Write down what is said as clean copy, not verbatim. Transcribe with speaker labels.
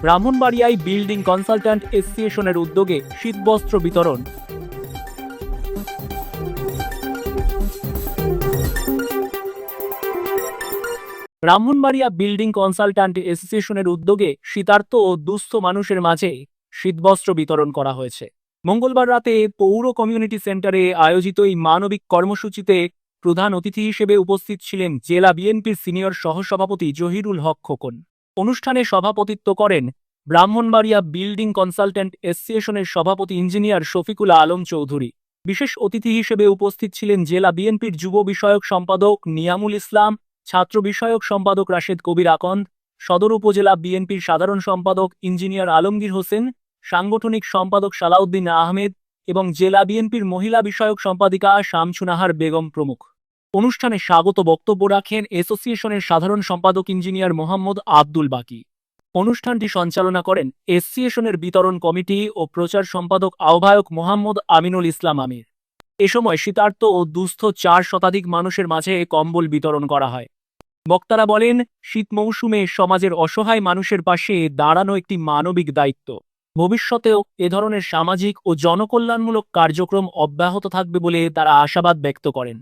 Speaker 1: ব্রাহ্মণবাড়িয়ায় building consultant অ্যাসোসিয়েশনের উদ্যোগে শীতবস্ত্র বিতরণ। ব্রাহ্মণবাড়িয়া বিল্ডিং কনসালট্যান্ট অ্যাসোসিয়েশনের উদ্যোগে শীতার্ত ও দুস্থ মানুষের মাঝে শীতবস্ত্র বিতরণ করা হয়েছে। মঙ্গলবার রাতে পৌর কমিউনিটি সেন্টারে আয়োজিত এই মানবিক কর্মসূচিতে প্রধান অতিথি হিসেবে উপস্থিত ছিলেন জেলা বিএনপির সিনিয়র সহসভাপতি জহিরুল হক খোকন। অনুষ্ঠানে সভাপতিত্ব করেন ব্রাহ্মণবাড়িয়া বিল্ডিং কনসালট্যান্ট অ্যাসোসিয়েশনের সভাপতি ইঞ্জিনিয়ার শফিকুল আলম চৌধুরী। বিশেষ অতিথি হিসেবে উপস্থিত ছিলেন জেলা বিএনপির যুব বিষয়ক সম্পাদক নিয়ামুল ইসলাম, ছাত্র বিষয়ক সম্পাদক রাশেদ কবির আকন্দ, সদর উপজেলা বিএনপির সাধারণ সম্পাদক ইঞ্জিনিয়ার আলমগীর হোসেন, সাংগঠনিক সম্পাদক সালাউদ্দিন আহমেদ এবং জেলা বিএনপির মহিলা বিষয়ক সম্পাদিকা শামসুনাহার বেগম প্রমুখ। অনুষ্ঠানে স্বাগত বক্তব্য রাখেন অ্যাসোসিয়েশনের সাধারণ সম্পাদক ইঞ্জিনিয়ার মোহাম্মদ আব্দুল বাকি। অনুষ্ঠানটি সঞ্চালনা করেন অ্যাসোসিয়েশনের বিতরণ কমিটি ও প্রচার সম্পাদক আহ্বায়ক মোহাম্মদ আমিনুল ইসলাম আমির। এ সময় শীতার্ত ও দুস্থ 4 শতাধিক মানুষের মাঝে কম্বল বিতরণ করা হয়। বক্তারা বলেন, শীত মৌসুমে সমাজের অসহায় মানুষের পাশে দাঁড়ানো একটি মানবিক দায়িত্ব। ভবিষ্যতেও এ ধরনের সামাজিক ও জনকল্যাণমূলক কার্যক্রম অব্যাহত থাকবে বলে তারা আশাবাদ ব্যক্ত করেন।